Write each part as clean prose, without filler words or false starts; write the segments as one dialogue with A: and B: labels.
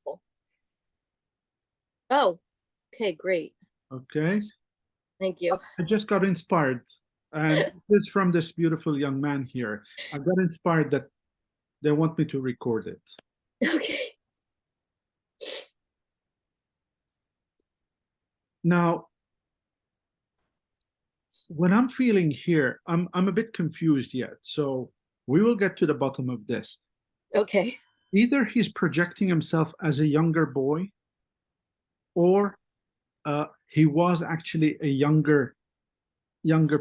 A: wonderful. Oh, okay, great.
B: Okay.
A: Thank you.
B: I just got inspired, and it's from this beautiful young man here. I got inspired that they want me to record it.
A: Okay.
B: Now, what I'm feeling here, I'm a bit confused yet. So we will get to the bottom of this.
A: Okay.
B: Either he's projecting himself as a younger boy, or he was actually a younger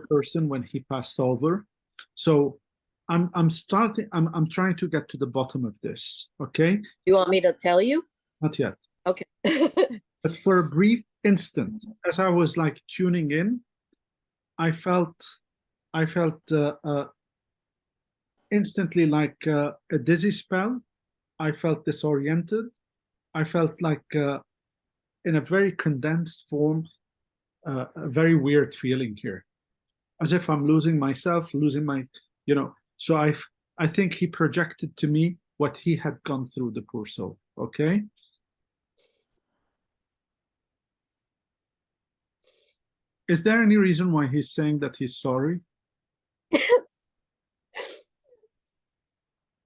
B: person when he passed over. So I'm trying to get to the bottom of this. Okay,
A: You want me to tell you?
B: not yet.
A: Okay.
B: But for a brief instant, as I was like tuning in, I felt instantly like a dizzy spell. I felt disoriented. I felt like in a very condensed form, a very weird feeling here, as if I'm losing myself, losing my. So I think he projected to me what he had gone through, the poor soul. Okay. Is there any reason why he's saying that he's sorry?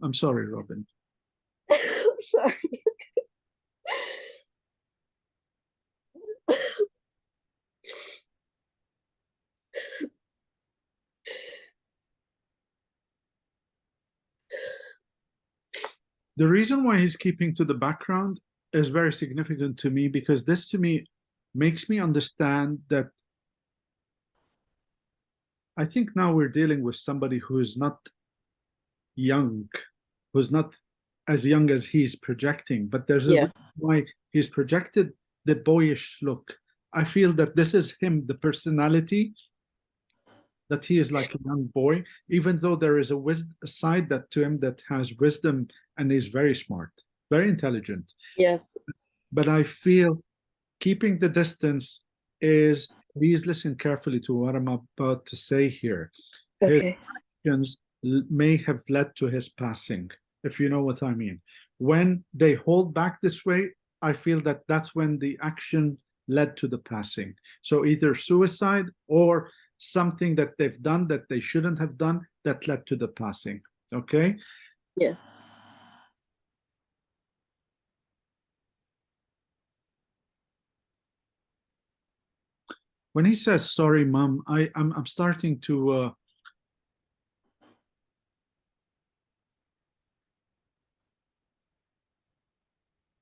B: I'm sorry, Robin.
A: Sorry.
B: The reason why he's keeping to the background is very significant to me, because this to me makes me understand that I think now we're dealing with somebody who is not young, who's not as young as he's projecting, but there's a
A: Yeah.
B: reason why he's projected the boyish look. I feel that this is him, the personality, that he is like a young boy, even though there is a side that to him that has wisdom and is very smart, very intelligent.
A: Yes.
B: But I feel keeping the distance is, please listen carefully to what I'm about to say here. His
A: Okay.
B: actions may have led to his passing, if you know what I mean. When they hold back this way, I feel that that's when the action led to the passing. So either suicide or something that they've done that they shouldn't have done that led to the passing. Okay.
A: Yeah.
B: When he says sorry, mom, I'm starting to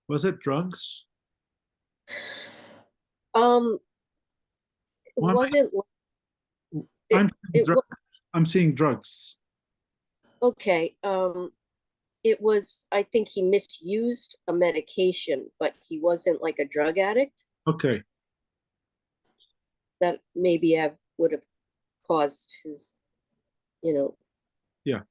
B: was it drugs?
A: Um, it
B: Well,
A: wasn't it,
B: I'm
A: it was
B: I'm seeing drugs.
A: okay. It was, I think he misused a medication, but he wasn't like a drug addict.
B: Okay.
A: That maybe I would have caused his, you know,
B: Yeah.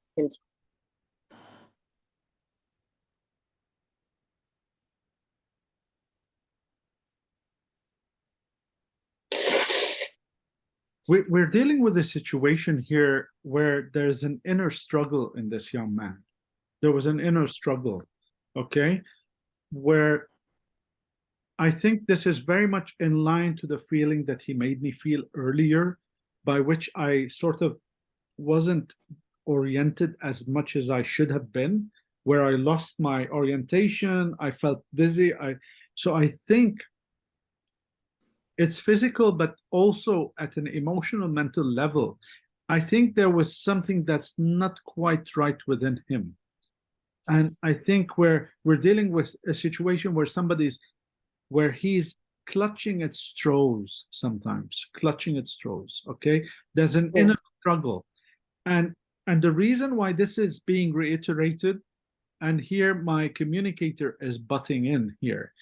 B: We're dealing with a situation here where there's an inner struggle in this young man. There was an inner struggle, okay, where I think this is very much in line to the feeling that he made me feel earlier, by which I sort of wasn't oriented as much as I should have been, where I lost my orientation, I felt dizzy. So I think it's physical, but also at an emotional, mental level. I think there was something that's not quite right within him. And I think we're dealing with a situation where he's clutching at straws sometimes, clutching at straws. Okay. There's an inner
A: Yes.
B: struggle. And the reason why this is being reiterated, and here my communicator is butting in here,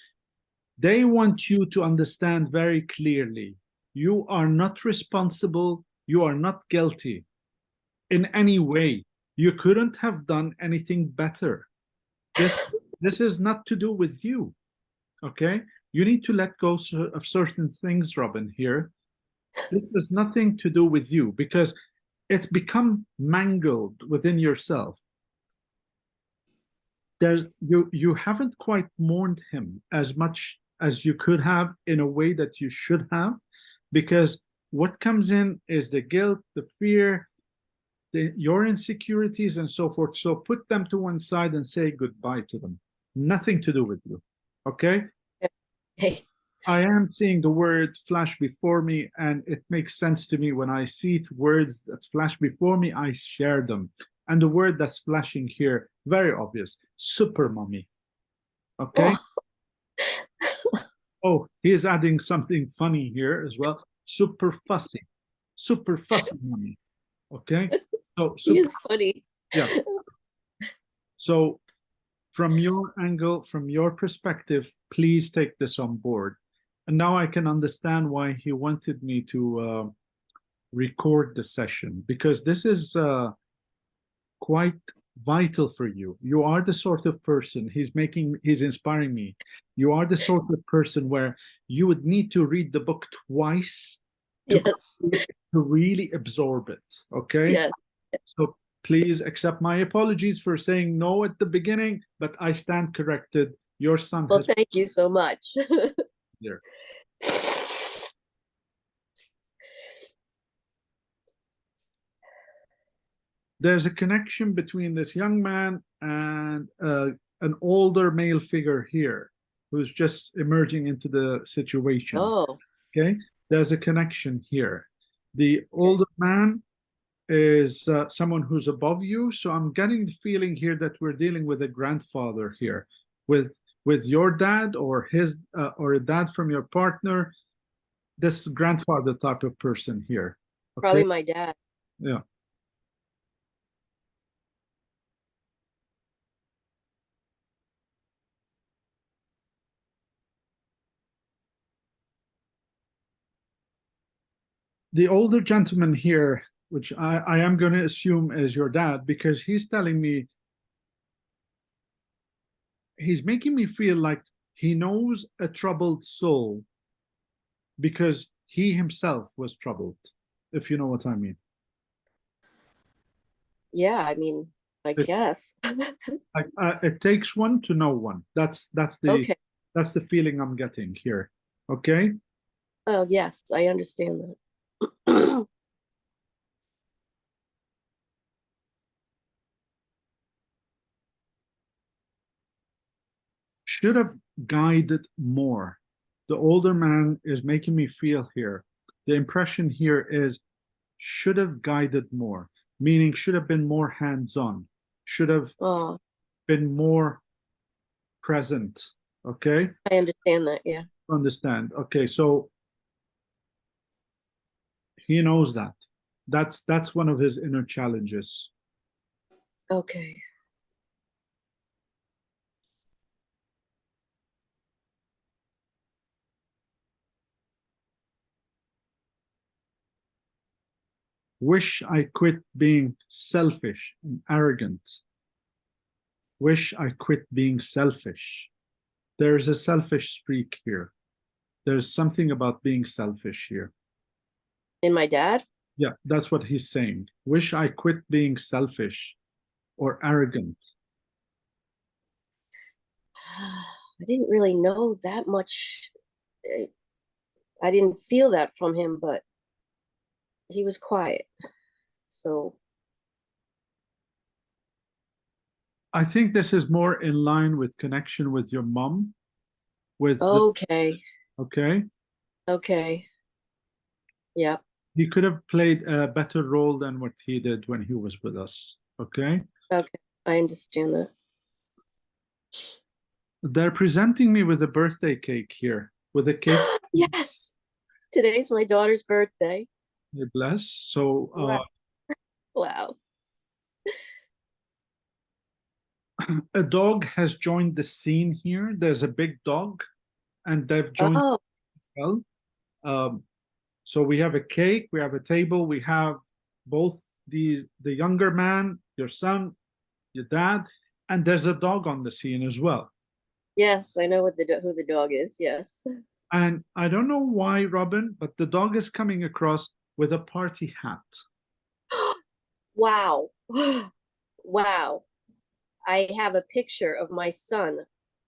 B: they want you to understand very clearly, you are not responsible, you are not guilty in any way. You couldn't have done anything better. This this is not to do with you. Okay? You need to let go of certain things, Robin, here. This has nothing to do with you, because it's become mangled within yourself. you haven't quite mourned him as much as you could have in a way that you should have, because what comes in is the guilt, the fear, your insecurities, and so forth. So put them to one side and say goodbye to them. Nothing to do with you. Okay?
A: Hey,
B: I am seeing the word flash before me, and it makes sense to me when I see words that flash before me, I share them. And the word that's flashing here, very obvious, super mommy. Okay?
A: oh,
B: Oh, he is adding something funny here as well. Super fussy mommy. Okay? So
A: he
B: super,
A: is funny.
B: yeah. So from your angle, from your perspective, please take this on board. And now I can understand why he wanted me to record the session, because this is quite vital for you. You are the sort of person, he's inspiring me. You are the sort of person where you would need to read the book twice to,
A: Yes.
B: to really absorb it. Okay?
A: Yes.
B: So please accept my apologies for saying no at the beginning, but I stand corrected. Your son
A: Well,
B: has
A: thank you so much.
B: here. There's a connection between this young man and an older male figure here who's just emerging into the situation.
A: Oh,
B: Okay, there's a connection here. The
A: okay.
B: older man is someone who's above you, so I'm getting the feeling here that we're dealing with a grandfather here, with your dad or his or a dad from your partner, this grandfather type of person here. Okay,
A: Probably my dad.
B: yeah. The older gentleman here, which I am going to assume is your dad, because he's telling me, he's making me feel like he knows a troubled soul because he himself was troubled, if you know what I mean.
A: Yeah, I mean, I
B: It,
A: guess.
B: it takes one to know one.
A: Okay.
B: That's the feeling I'm getting here. Okay.
A: Oh, yes, I understand that.
B: Should have guided more. The older man is making me feel here. The impression here is should have guided more, meaning should have been more hands-on, should have
A: Oh,
B: been more present. Okay,
A: I understand that. Yeah.
B: understand. Okay, so he knows that. That's one of his inner challenges.
A: Okay.
B: Wish I quit being selfish and arrogant. Wish I quit being selfish. There's a selfish streak here. There's something about being selfish here.
A: And my dad?
B: Yeah, that's what he's saying. Wish I quit being selfish or arrogant.
A: I didn't really know that much. I I didn't feel that from him, but he was quiet. So,
B: I think this is more in line with connection with your mom, with the,
A: okay.
B: okay.
A: Okay. Yeah.
B: He could have played a better role than what he did when he was with us. Okay.
A: Okay. I understand that.
B: They're presenting me with a birthday cake here, with a cake.
A: Yes. Today's my daughter's birthday.
B: Bless. So
A: Wow. Wow.
B: a dog has joined the scene here. There's a big dog, and they've joined
A: Oh,
B: as well. Um, so we have a cake, we have a table, we have both the younger man, your son, your dad, and there's a dog on the scene as well.
A: yes. I know what who the dog is. Yes.
B: And I don't know why, Robin, but the dog is coming across with a party hat.
A: Wow. Wow. I have a picture of my son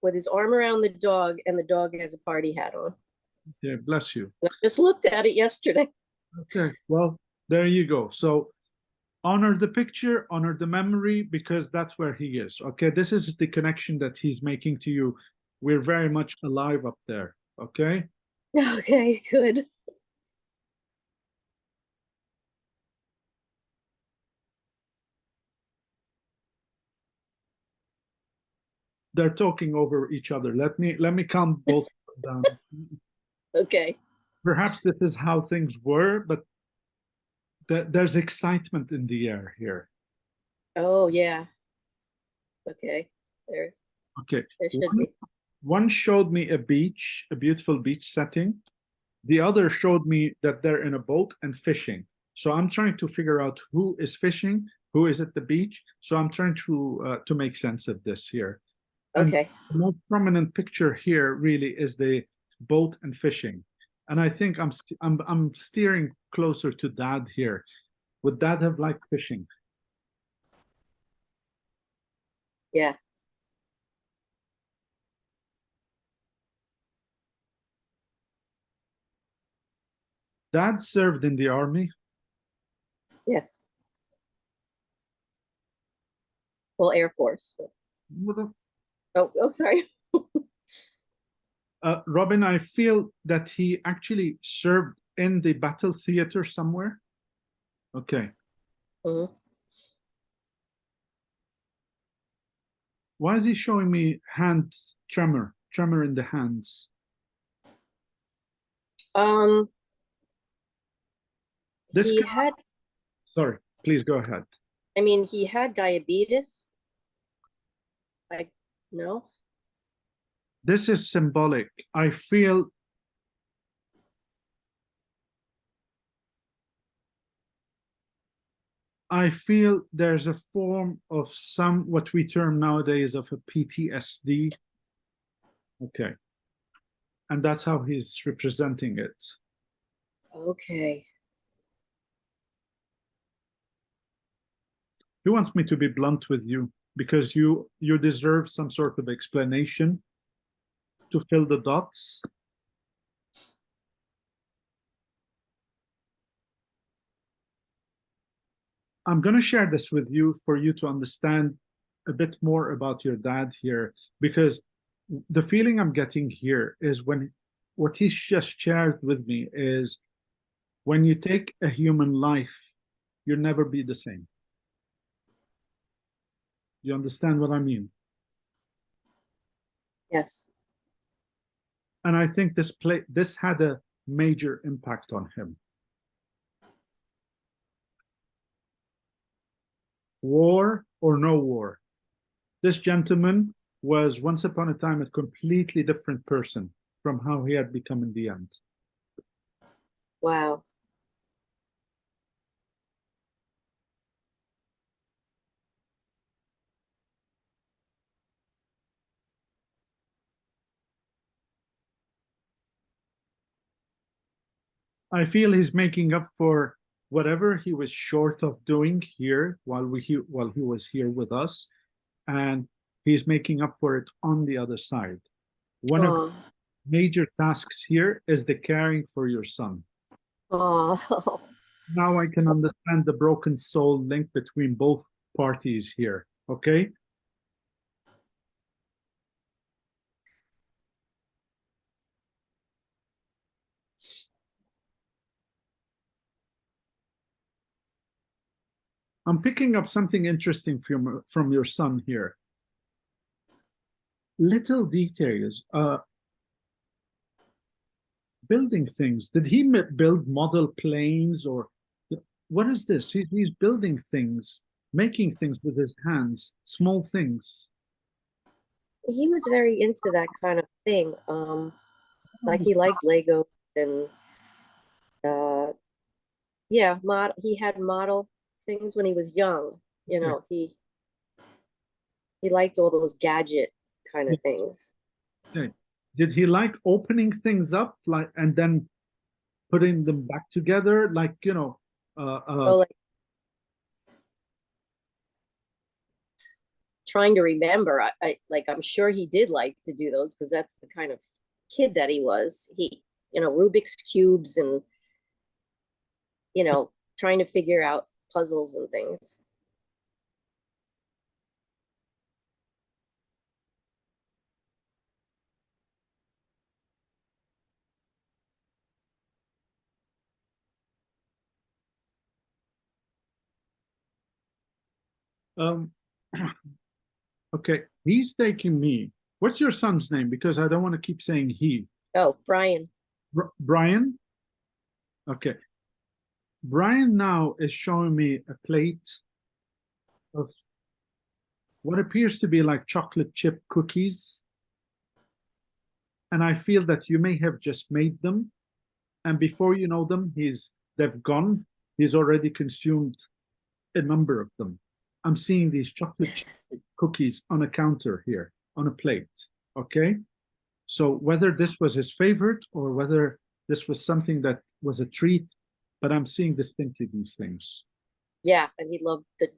A: with his arm around the dog, and the dog has a party hat on.
B: Yeah, bless you.
A: I just looked at it yesterday.
B: Okay, well, there you go. So honor the picture, honor the memory, because that's where he is. Okay, this is the connection that he's making to you. We're very much alive up there. Okay.
A: Okay, good.
B: They're talking over each other. Let me calm both down.
A: Okay.
B: Perhaps this is how things were, but there's excitement in the air here.
A: Oh, yeah. Okay. There,
B: Okay.
A: there should
B: One,
A: be.
B: one showed me a beach, a beautiful beach setting. The other showed me that they're in a boat and fishing. So I'm trying to figure out who is fishing, who is at the beach. So I'm trying to make sense of this here. And
A: Okay.
B: the most prominent picture here really is the boat and fishing. And I think I'm steering closer to dad here. Would dad have liked fishing?
A: Yeah.
B: Dad served in the army.
A: Yes. Well, Air Force. Oh, sorry.
B: Robin, I feel that he actually served in the battle theater somewhere. Okay.
A: Mhm.
B: Why is he showing me hand tremor in the hands?
A: Um,
B: This
A: he
B: can,
A: had,
B: sorry, please go ahead.
A: I mean, he had diabetes. I no.
B: This is symbolic. I feel there's a form of some what we term nowadays of a PTSD. Okay. And that's how he's representing it.
A: Okay.
B: He wants me to be blunt with you because you deserve some sort of explanation to fill the dots. I'm going to share this with you for you to understand a bit more about your dad here, because the feeling I'm getting here is when what he's just shared with me is when you take a human life, you'll never be the same. You understand what I mean?
A: Yes.
B: And I think this had a major impact on him. War or no war, this gentleman was once upon a time a completely different person from how he had become in the end.
A: Wow.
B: I feel he's making up for whatever he was short of doing here while he was here with us, and he's making up for it on the other side. One of the
A: Oh.
B: major tasks here is the caring for your son.
A: Oh.
B: Now I can understand the broken soul link between both parties here. Okay. I'm picking up something interesting from your son here. Little details, building things. Did he build model planes or what is this? He's building things, making things with his hands, small things.
A: He was very into that kind of thing. Like he liked Legos and uh yeah, he had model things when he was young. You
B: Okay.
A: know, he liked all those gadget kind of things.
B: Okay. Did he like opening things up like and then putting them back together like uh, uh
A: Oh, like trying to remember. I'm sure he did like to do those because that's the kind of kid that he was. Rubik's cubes and, trying to figure out puzzles and things.
B: Um, okay, he's taking me. What's your son's name? Because I don't want to keep saying he.
A: Oh, Brian.
B: Brian? Okay. Brian now is showing me a plate of what appears to be like chocolate chip cookies. And I feel that you may have just made them. And before you know them, they've gone. He's already consumed a number of them. I'm seeing these chocolate chip cookies on a counter here, on a plate. Okay. So whether this was his favorite or whether this was something that was a treat, but I'm seeing distinctly these things.
A: Yeah, and he loved the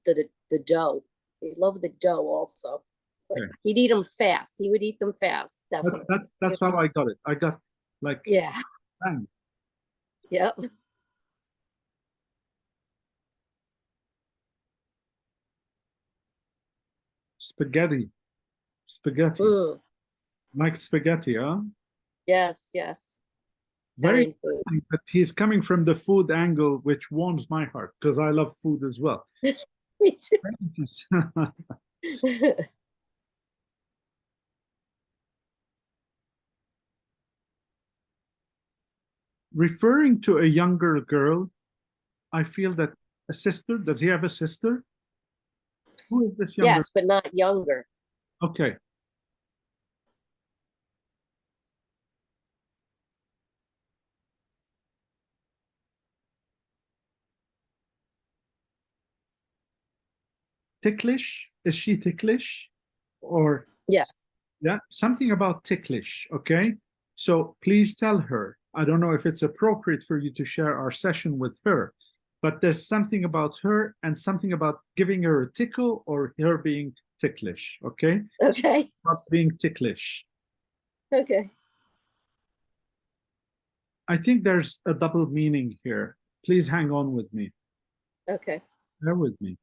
A: dough. He loved the dough also. But
B: Okay.
A: he'd eat them fast. He would eat them fast,
B: That,
A: definitely.
B: that's how I got it. I got like,
A: Yeah.
B: bang.
A: Yep.
B: Spaghetti.
A: Mm.
B: Like spaghetti, huh?
A: Yes, yes.
B: Very
A: Italian food.
B: interesting that he's coming from the food angle, which warms my heart because I love food as well.
A: Me too.
B: Referring to a younger girl, I feel that a sister, does he have a sister? Who is this younger?
A: Yes, but not younger.
B: Okay. Ticklish? Is she ticklish? Or
A: Yes.
B: yeah, something about ticklish, okay? So please tell her. I don't know if it's appropriate for you to share our session with her, but there's something about her and something about giving her a tickle or her being ticklish, okay?
A: Okay.
B: Not being ticklish.
A: Okay.
B: I think there's a double meaning here. Please hang on with me.
A: Okay.
B: Bear with me.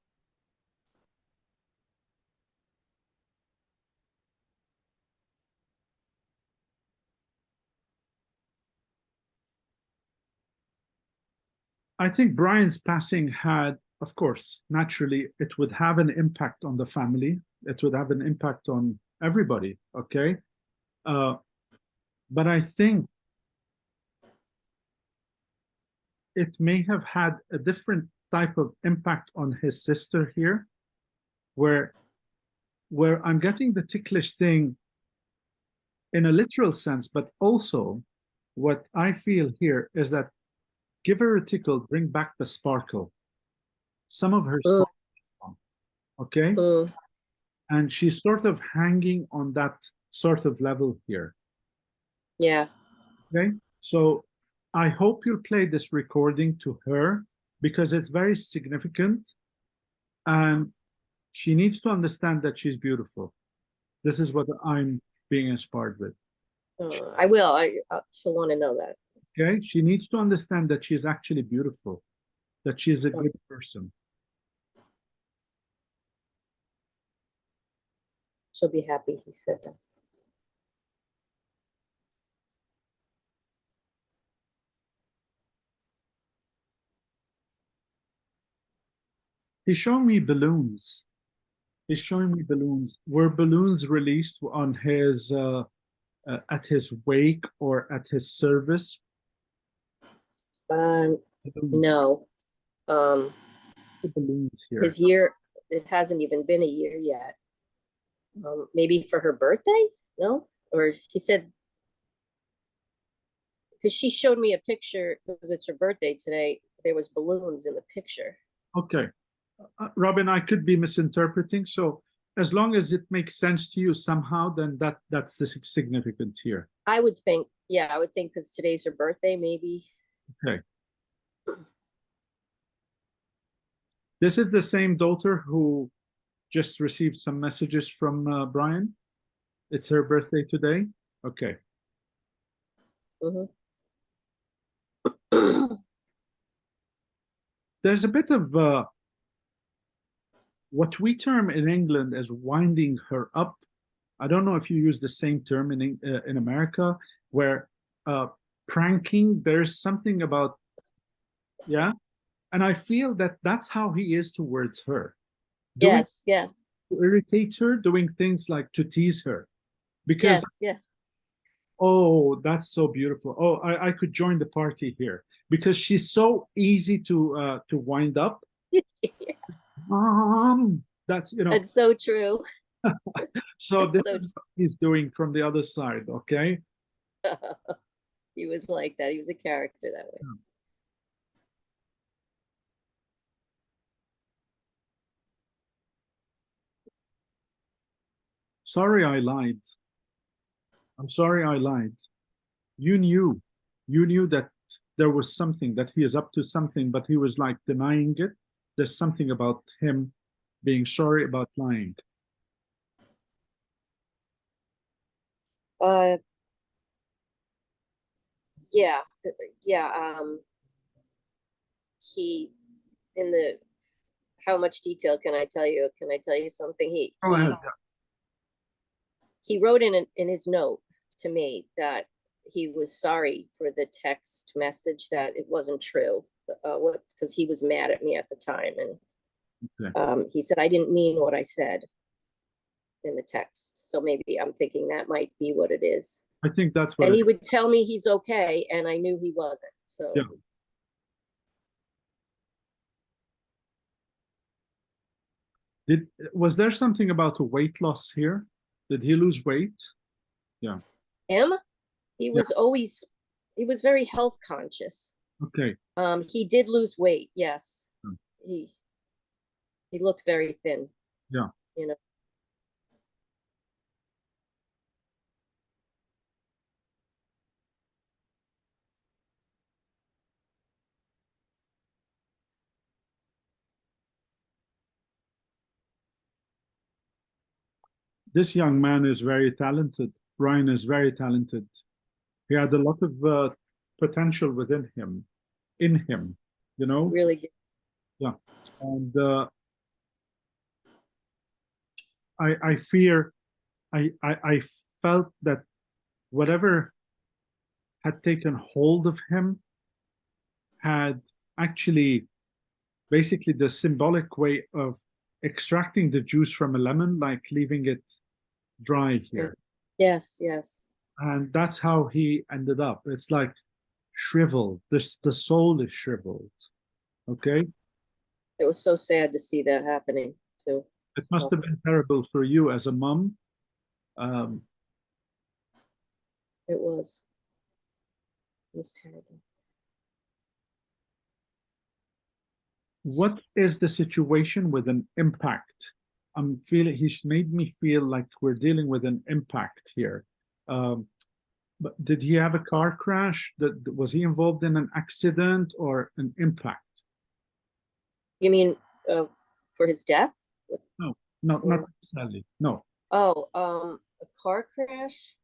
B: I think Brian's passing had, of course, naturally, it would have an impact on the family. It would have an impact on everybody, okay? Uh, but I think it may have had a different type of impact on his sister here, where I'm getting the ticklish thing in a literal sense, but also what I feel here is that give her a tickle, bring back the sparkle. Some of her
A: Mm,
B: sparkle is gone, okay?
A: mm.
B: And she's sort of hanging on that sort of level here.
A: Yeah.
B: Okay. So I hope you'll play this recording to her because it's very significant and she needs to understand that she's beautiful. This is what I'm being inspired with.
A: I will. She'll want to know that.
B: Okay. She needs to understand that she's actually beautiful, that she's a
A: Oh,
B: good person.
A: she'll be happy he said that.
B: He's showing me balloons. He's showing me balloons. Were balloons released on his at his wake or at his service?
A: Um,
B: Balloons.
A: no. Um,
B: The balloons here.
A: his year, it hasn't even been a year yet. Maybe for her birthday? No? Or she said, because she showed me a picture, because it's her birthday today, there was balloons in the picture.
B: Okay. Robin, I could be misinterpreting. So as long as it makes sense to you somehow, then that's the significance here.
A: I would think, yeah, I would think because today's her birthday, maybe.
B: Okay. This is the same daughter who just received some messages from Brian. It's her birthday today. Okay.
A: Mhm.
B: There's a bit of what we term in England as winding her up. I don't know if you use the same term in America, where uh, pranking. There's something about, yeah, and I feel that that's how he is towards her, doing
A: Yes, yes,
B: to irritate her, doing things like to tease her. Because
A: yes, yes.
B: oh, that's so beautiful. Oh, I could join the party here because she's so easy to wind up. That's
A: That's so true.
B: so
A: That's
B: this
A: so
B: is what he's doing from the other side, okay?
A: true. He was like that. He was a character that way.
B: Sorry I lied. I'm sorry I lied. You knew. You knew that there was something, that he is up to something, but he was like denying it. There's something about him being sorry about lying.
A: Uh, yeah, yeah. He in the how much detail can I tell you? Can I tell you something? He
B: Go ahead.
A: he he wrote in his note to me that he was sorry for the text message, that it wasn't true. What because he was mad at me at the time, and
B: Okay.
A: he said I didn't mean what I said in the text. So maybe I'm thinking that might be what it is.
B: I think that's what
A: And
B: it
A: he
B: is.
A: would tell me he's okay, and I knew he wasn't.
B: Yeah.
A: So
B: Was there something about a weight loss here? Did he lose weight? Yeah.
A: him, he
B: Yeah.
A: was always he was very health conscious.
B: Okay.
A: He did lose weight, yes.
B: Hmm.
A: He he looked very thin,
B: Yeah.
A: you know.
B: This young man is very talented. Brian is very talented. He had a lot of potential within him, in him, you know?
A: Really did.
B: Yeah. And I fear, I felt that whatever had taken hold of him had actually basically the symbolic way of extracting the juice from a lemon, like leaving it dry here.
A: Yes, yes.
B: And that's how he ended up. It's like shriveled. The soul is shriveled. Okay.
A: It was so sad to see that happening too.
B: It must
A: So
B: have been terrible for you as a mom. Um,
A: it was. It was terrible.
B: what is the situation with an impact? I'm feeling he's made me feel like we're dealing with an impact here. Um, but did he have a car crash? Was he involved in an accident or an impact?
A: You mean for his death?
B: No, not
A: Or
B: necessarily. No.
A: oh, a car crash?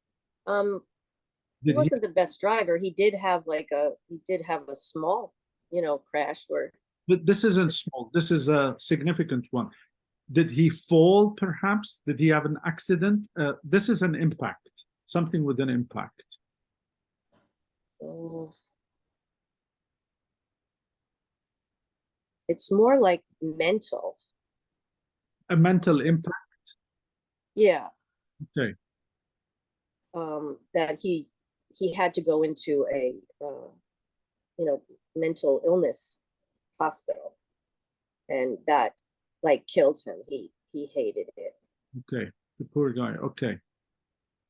A: He
B: Did he?
A: wasn't the best driver. He did have a small, crash where
B: But this isn't small. This is a significant one. Did he fall, perhaps? Did he have an accident? This is an impact, something with an impact.
A: uh, it's more like mental.
B: A mental impact.
A: Yeah.
B: Okay.
A: That he had to go into a you know mental illness hospital, and that like killed him. He hated it.
B: Okay. The poor guy. Okay.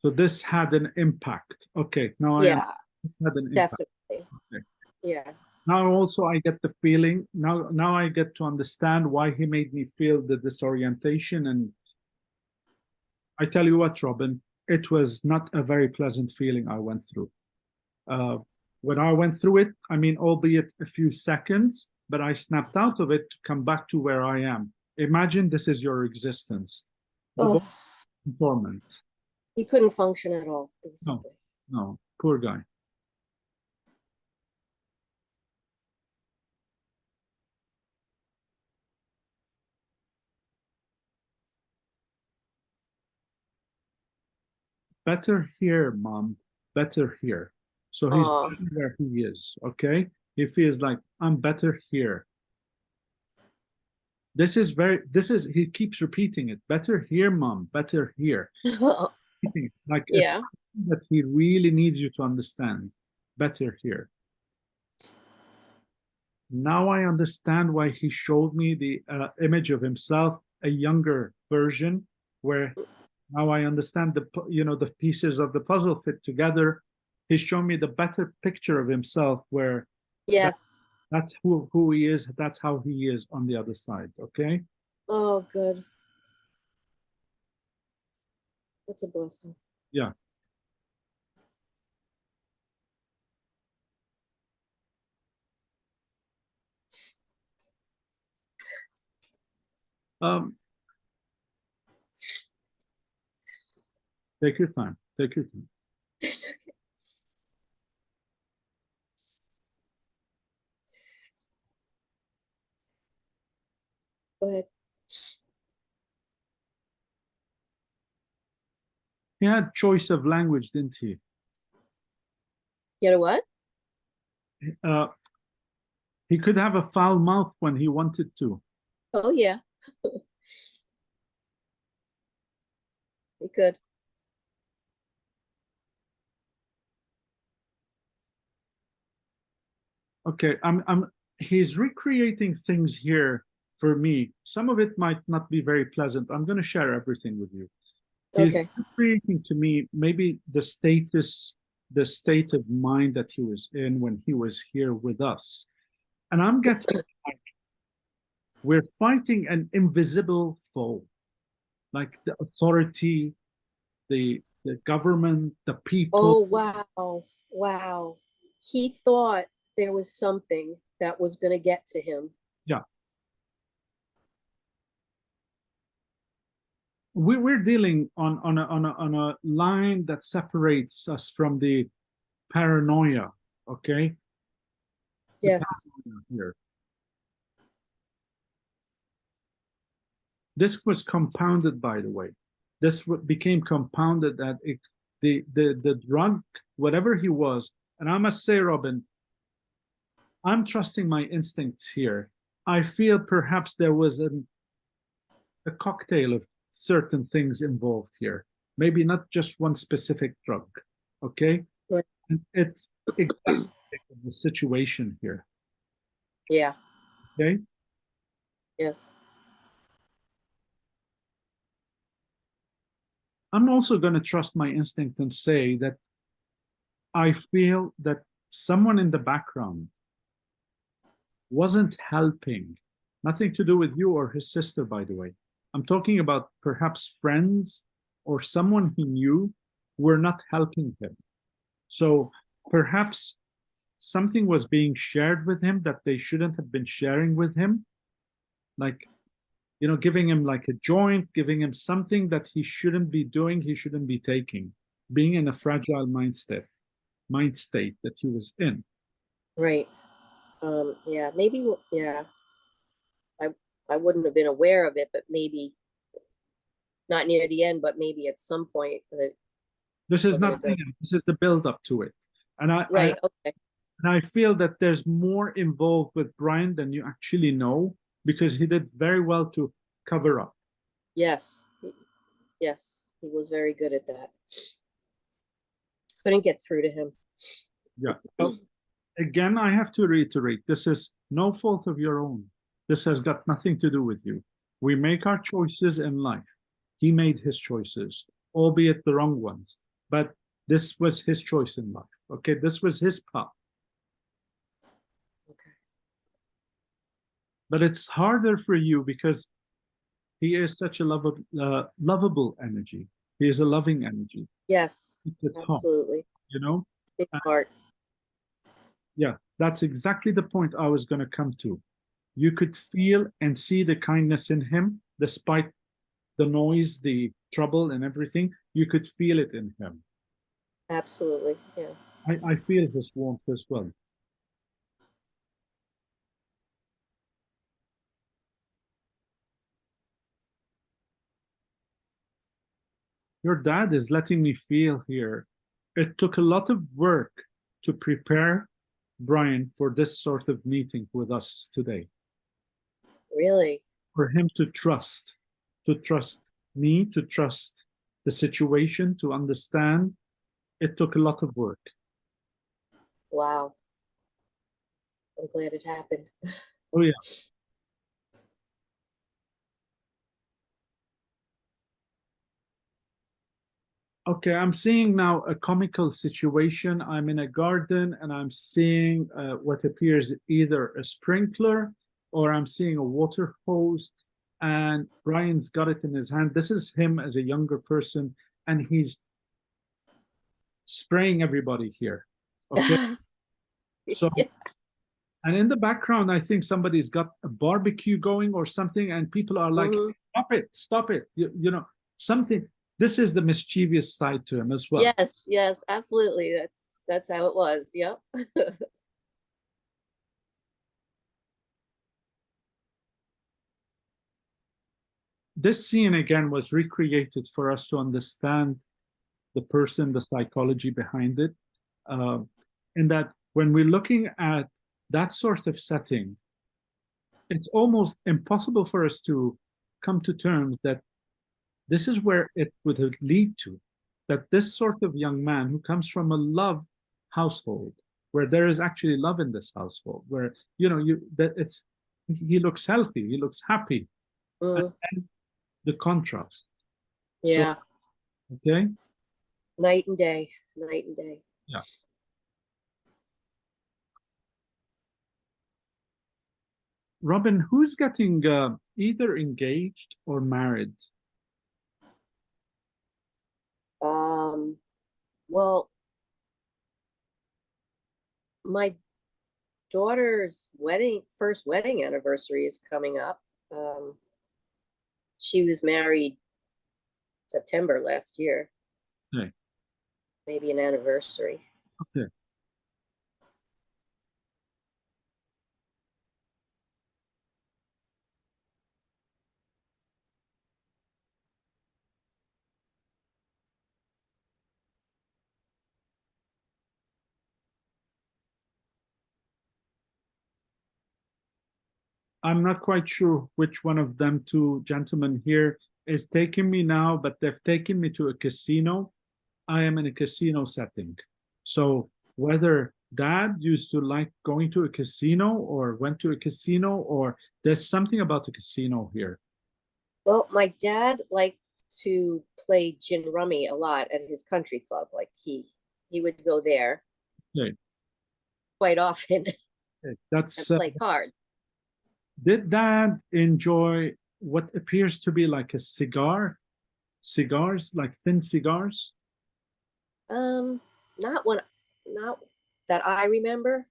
B: So this had an impact. Okay. Now I am.
A: Yeah,
B: This had an impact.
A: definitely.
B: Okay.
A: Yeah.
B: Now also I get the feeling. Now I get to understand why he made me feel the disorientation. And I tell you what, Robin, it was not a very pleasant feeling I went through. Uh, when I went through it, I mean, albeit a few seconds, but I snapped out of it to come back to where I am. Imagine this is your existence. The book
A: Oh,
B: torment.
A: he couldn't function at all,
B: No,
A: basically.
B: no, poor guy. Better here, mom. Better here. So he's
A: Oh,
B: better where he is. Okay. He feels like I'm better here. He keeps repeating it. Better here, mom. Better here. Like it's
A: yeah.
B: that he really needs you to understand. Better here. Now I understand why he showed me the image of himself, a younger version, where now I understand the pieces of the puzzle fit together. He's shown me the better picture of himself, where that,
A: Yes.
B: that's who he is. That's how he is on the other side. Okay.
A: Oh, good. That's a blessing.
B: Yeah. Um. Take your time. Take your time.
A: Go ahead.
B: He had choice of language, didn't he?
A: Get a what?
B: Uh, he could have a foul mouth when he wanted to.
A: Oh, yeah. You could.
B: Okay, he's recreating things here for me. Some of it might not be very pleasant. I'm going to share everything with you. He's
A: Okay.
B: recreating to me maybe the state of mind that he was in when he was here with us. And I'm getting like we're fighting an invisible foe, like the authority, the government, the people.
A: Oh, wow. Wow. He thought there was something that was going to get to him.
B: Yeah, we're dealing on a line that separates us from the paranoia. Okay, the
A: Yes.
B: paranoia here. This was compounded, by the way. This became compounded that the drug, whatever he was, and I must say, Robin, I'm trusting my instincts here. I feel perhaps there was a cocktail of certain things involved here. Maybe not just one specific drug. Okay,
A: Right.
B: and it's exactly the situation here.
A: Yeah.
B: Okay,
A: Yes.
B: I'm also going to trust my instinct and say that I feel that someone in the background wasn't helping. Nothing to do with you or his sister, by the way. I'm talking about perhaps friends or someone he knew were not helping him. So perhaps something was being shared with him that they shouldn't have been sharing with him. Like, giving him like a joint, giving him something that he shouldn't be doing, he shouldn't be taking, being in a fragile mind state that he was in.
A: Right. Yeah. Maybe, yeah. I, I wouldn't have been aware of it, but maybe not near the end, but maybe at some point that
B: This is
A: wasn't a
B: not
A: good.
B: this is the build up to it. And
A: Right. Okay.
B: I feel that there's more involved with Brian than you actually know because he did very well to cover up.
A: Yes. Yes. He was very good at that. Couldn't get through to him.
B: Yeah. So again, I have to reiterate, this is no fault of your own. This has got nothing to do with you. We make our choices in life. He made his choices, albeit the wrong ones. But this was his choice in life. Okay, this was his path.
A: Okay.
B: But it's harder for you because he is such a lovable energy. He is a loving energy.
A: Yes.
B: It's the top,
A: Absolutely.
B: you know?
A: Big
B: Uh,
A: part.
B: yeah, that's exactly the point I was going to come to. you could feel and see the kindness in him, despite the noise, the trouble, and everything. You could feel it in him.
A: Absolutely. Yeah.
B: I feel his warmth as well. Your dad is letting me feel here. It took a lot of work to prepare Brian for this sort of meeting with us today.
A: Really?
B: For him to trust me, to trust the situation, to understand. It took a lot of work.
A: Wow. I'm glad it happened.
B: Oh, yeah. Okay, I'm seeing now a comical situation. I'm in a garden and I'm seeing what appears either a sprinkler or I'm seeing a water hose. And Brian's got it in his hand. This is him as a younger person, and he's spraying everybody here. Okay, so
A: Yeah.
B: and in the background, I think somebody's got a barbecue going or something, and people are like,
A: Mhm.
B: "Stop it, stop it!" You know, something. This is the mischievous side to him as well.
A: Yes, yes, absolutely. That's how it was. Yep.
B: This scene again was recreated for us to understand the person, the psychology behind it. Uh, in that, when we're looking at that sort of setting, it's almost impossible for us to come to terms that this is where it would lead to. That this sort of young man who comes from a love household, where there is actually love in this household, where you that it's he looks healthy, he looks happy, and
A: Mm,
B: the contrast. So,
A: yeah.
B: okay,
A: Night and day. Night and day.
B: yeah. Robin, who's getting either engaged or married?
A: Um, well, my daughter's first wedding anniversary is coming up. Um, she was married September last year,
B: Okay,
A: maybe an anniversary.
B: okay. I'm not quite sure which one of them two gentlemen here is taking me now, but they've taken me to a casino. I am in a casino setting. So whether dad used to like going to a casino or went to a casino, or there's something about the casino here.
A: Well, my dad liked to play gin rummy a lot at his country club. Like he would go there
B: Okay,
A: quite often
B: okay.
A: and
B: That's
A: play cards.
B: did dad enjoy what appears to be like a cigars, like thin cigars?
A: Um, not when not that I remember.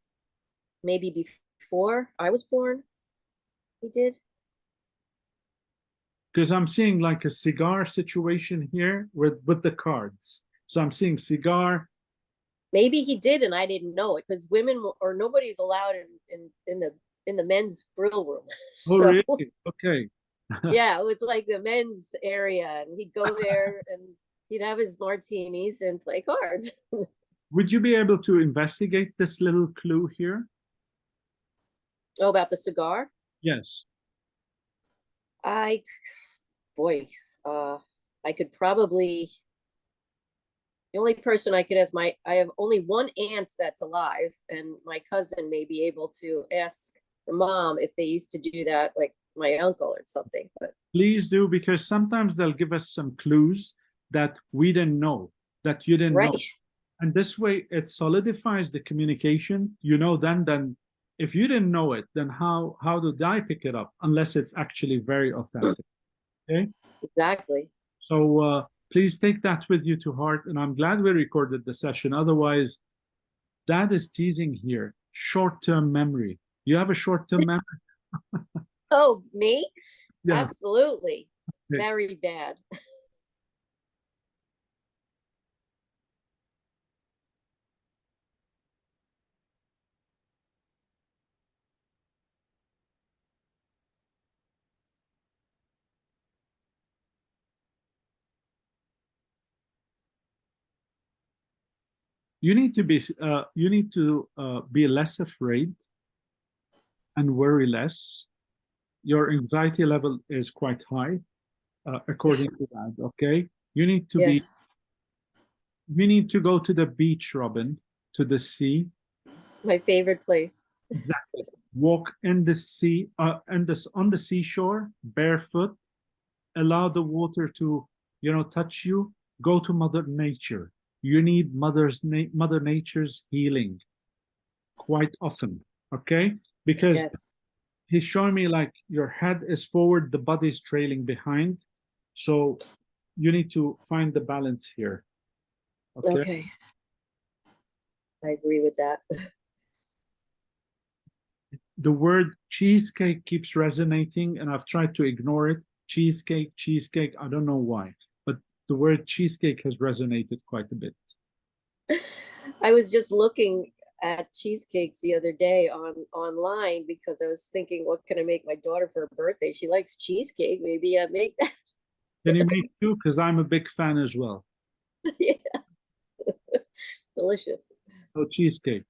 A: Maybe before I was born, he did.
B: Because I'm seeing like a cigar situation here with the cards. So I'm seeing cigar.
A: Maybe he did, and I didn't know it because or nobody's allowed in the men's grill room.
B: Oh,
A: So
B: really? Okay.
A: yeah, it was like the men's area, and he'd go there and he'd have his martinis and play cards.
B: Would you be able to investigate this little clue here?
A: Oh, about the cigar?
B: Yes.
A: I, boy, uh, I could probably. The only person I could ask I have only one aunt that's alive, and my cousin may be able to ask her mom if they used to do that, like my uncle or something. But
B: Please do, because sometimes they'll give us some clues that we didn't know, that you didn't know.
A: right,
B: And this way it solidifies the communication. Then if you didn't know it, then how did I pick it up? Unless it's actually very authentic. Okay.
A: exactly.
B: So please take that with you to heart. And I'm glad we recorded the session. Otherwise, Dad is teasing here. Short-term memory. You have a short-term memory.
A: Oh, me?
B: Yes.
A: Absolutely.
B: Okay.
A: Very bad.
B: You need to be less afraid and worry less. Your anxiety level is quite high, according to that. Okay,
A: Yes.
B: you need to go to the beach, Robin, to the sea.
A: My favorite place.
B: Exactly. Walk in the sea, and this on the seashore, barefoot. Allow the water to, touch you. Go to Mother Nature. You need Mother Nature's healing quite often. Okay, because
A: Yes.
B: he's showing me like your head is forward, the body's trailing behind. So you need to find the balance here. Okay.
A: Okay. I agree with that.
B: The word cheesecake keeps resonating, and I've tried to ignore it. Cheesecake, cheesecake. I don't know why, but the word cheesecake has resonated quite a bit.
A: I was just looking at cheesecakes the other day online because I was thinking, what can I make my daughter for her birthday? She likes cheesecake. Maybe I make that.
B: Can you make two? Because I'm a big fan as well.
A: Yeah, delicious.
B: So cheesecake.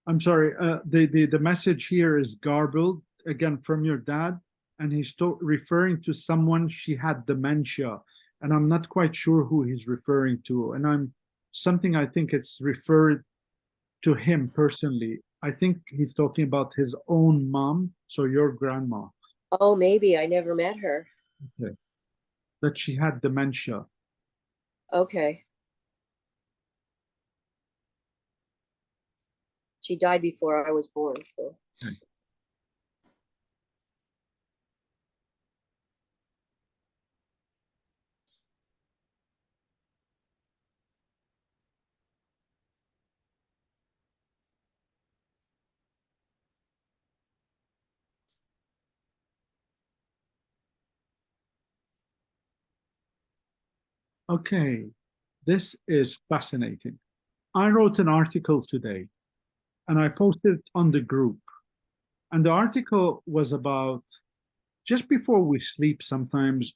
B: I'm sorry. The message here is garbled again from your dad, and he's referring to someone she had dementia, and I'm not quite sure who he's referring to. And I'm something I think it's referred to him personally. I think he's talking about his own mom, so your grandma,
A: Oh, maybe I never met her.
B: okay, that she had dementia.
A: Okay. She died before I was born. So.
B: Okay. Okay, this is fascinating. I wrote an article today and I posted it on the group. And the article was about just before we sleep, sometimes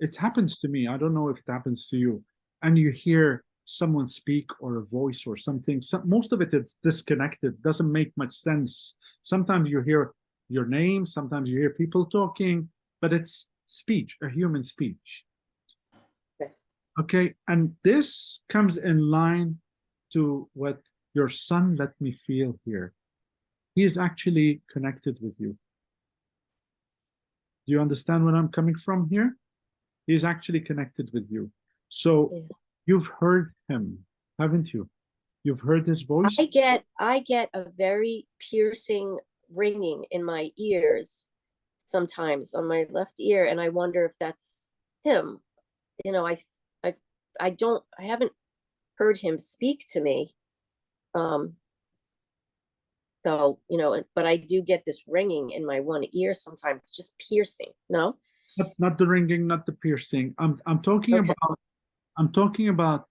B: it happens to me. I don't know if it happens to you. And you hear someone speak or a voice or something. Most of it is disconnected, doesn't make much sense. Sometimes you hear your name, sometimes you hear people talking, but it's speech, a human speech.
A: Okay.
B: Okay. And this comes in line to what your son let me feel here. He is actually connected with you. Do you understand where I'm coming from here? He's actually connected with you. So
A: Yeah.
B: you've heard him, haven't you? You've heard his voice?
A: I get a very piercing ringing in my ears sometimes on my left ear, and I wonder if that's him. You know, I I haven't heard him speak to me. Um, so, but I do get this ringing in my one ear sometimes, just piercing. No?
B: Not the ringing, not the piercing.
A: Okay.
B: I'm talking about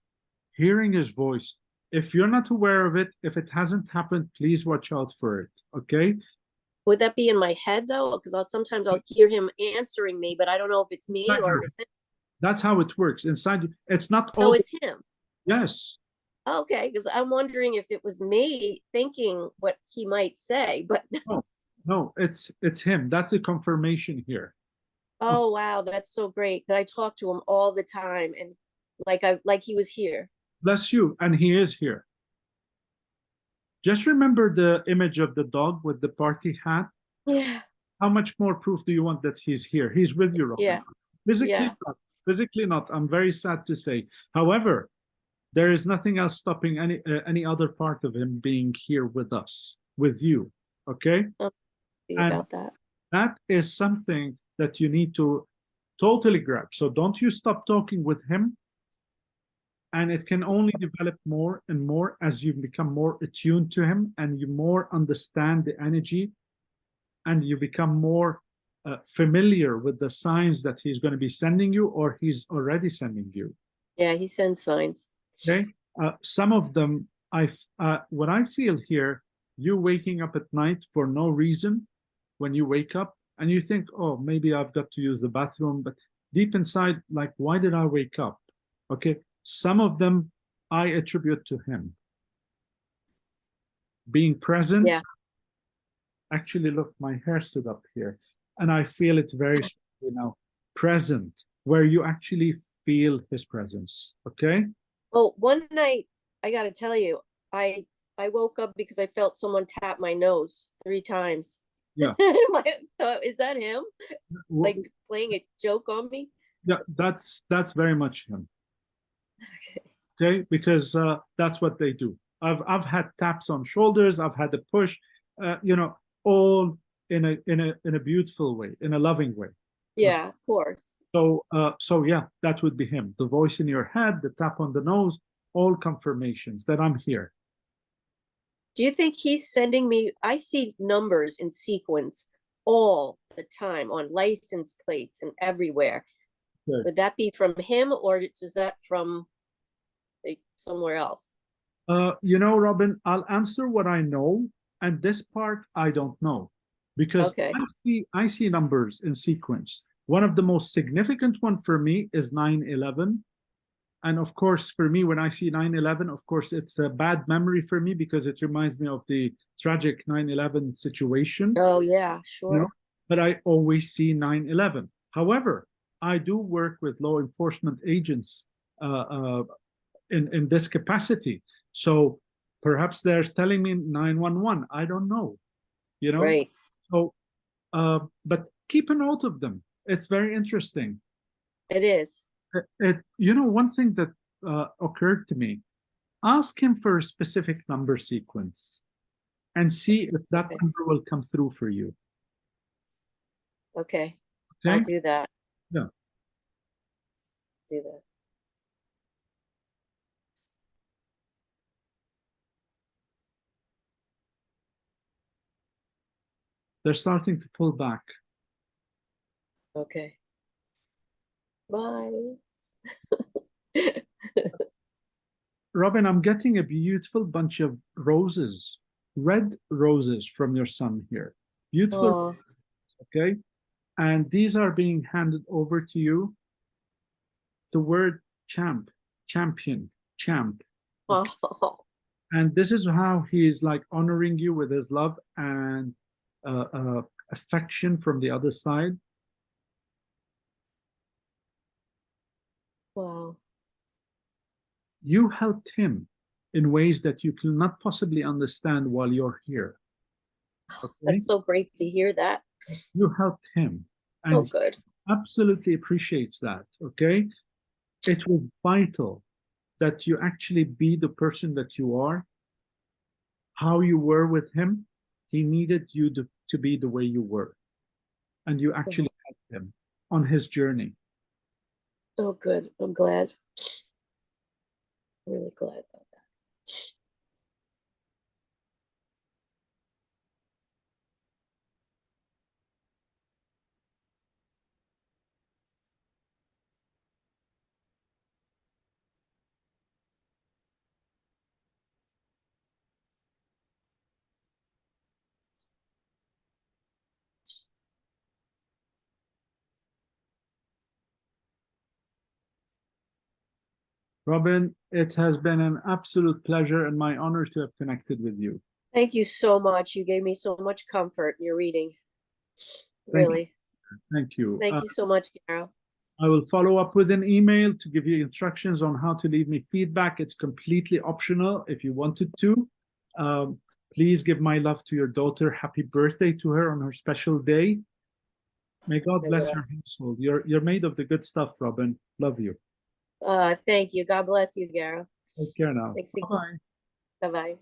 B: hearing his voice. If you're not aware of it, if it hasn't happened, please watch out for it. Okay?
A: Would that be in my head though? Because sometimes I'll hear him answering me, but I don't know if it's me or if it's him.
B: That's how it works. Inside you, it's not
A: So
B: all.
A: it's him.
B: Yes.
A: Okay, because I'm wondering if it was me thinking what he might say, but
B: No, no, it's him. That's the confirmation here. Okay,
A: oh wow, that's so great. 'Cause I talk to him all the time and like he was here.
B: bless you. And he is here. Just remember the image of the dog with the party hat.
A: Yeah.
B: How much more proof do you want that he's here? He's with you, Robin.
A: Yeah.
B: Physically
A: Yeah.
B: not. Physically not. I'm very sad to say. However, there is nothing else stopping any other part of him being here with us, with you. Okay?
A: I'll be
B: And
A: about that.
B: that is something that you need to totally grab. So don't you stop talking with him. And it can only develop more and more as you become more attuned to him and you more understand the energy and you become more familiar with the signs that he's going to be sending you or he's already sending you.
A: Yeah, he sends signs.
B: Okay. Some of them, what I feel here, you waking up at night for no reason when you wake up and you think, oh, maybe I've got to use the bathroom, but deep inside, like, why did I wake up? Okay. Some of them I attribute to him being present.
A: Yeah.
B: Actually, look, my hair stood up here, and I feel it very strongly now. Present, where you actually feel his presence. Okay.
A: Well, one night, I got to tell you, I woke up because I felt someone tap my nose 3 times.
B: Yeah.
A: Is that him? Like playing a joke on me?
B: Yeah, that's very much him.
A: Okay.
B: Okay, because that's what they do. I've had taps on shoulders. I've had a push. All in a beautiful way, in a loving way.
A: Yeah, of course.
B: So yeah, that would be him. The voice in your head, the tap on the nose, all confirmations that I'm here.
A: Do you think he's sending me? I see numbers in sequence all the time on license plates and everywhere.
B: Good.
A: Would that be from him or is that from like somewhere else?
B: Robin, I'll answer what I know, and this part I don't know because
A: Okay.
B: I see numbers in sequence. One of the most significant one for me is 9/11. And of course, for me, when I see 9/11, of course, it's a bad memory for me because it reminds me of the tragic 9/11 situation,
A: Oh yeah,
B: you know,
A: sure.
B: but I always see 9/11. However, I do work with law enforcement agents in this capacity. So perhaps they're telling me 911. I don't know, you know.
A: Right.
B: So, but keep a note of them. It's very interesting.
A: It is.
B: One thing that occurred to me, ask him for a specific number sequence and see if that
A: Okay.
B: number will come through for you.
A: Okay. I'll
B: Okay?
A: do that.
B: Yeah.
A: Do that.
B: They're starting to pull back.
A: Okay. Bye.
B: Robin, I'm getting a beautiful bunch of roses, red roses from your son here. Beautiful,
A: Oh,
B: okay? And these are being handed over to you. The word champ, champion, champ. Okay?
A: oh,
B: And this is how he is like honoring you with his love and affection from the other side.
A: wow.
B: You helped him in ways that you cannot possibly understand while you're here. Okay?
A: That's so great to hear that.
B: You helped him,
A: Oh,
B: and he
A: good.
B: absolutely appreciates that. Okay? It was vital that you actually be the person that you are, how you were with him. He needed you to be the way you were, and you
A: Oh,
B: actually helped him on his journey.
A: oh, good. I'm glad. Really glad about that.
B: Robin, it has been an absolute pleasure and my honor to have connected with you.
A: Thank you so much. You gave me so much comfort in your reading.
B: Thank you.
A: Really.
B: Thank you.
A: Thank you so much, Carol.
B: I will follow up with an email to give you instructions on how to leave me feedback. It's completely optional if you wanted to. Please give my love to your daughter. Happy birthday to her on her special day. May God
A: I
B: bless
A: will.
B: your household. You're made of the good stuff, Robin. Love you.
A: Thank you. God bless you, Garo.
B: Take care now.
A: Thanks
B: Bye
A: again.
B: bye.
A: Bye-bye.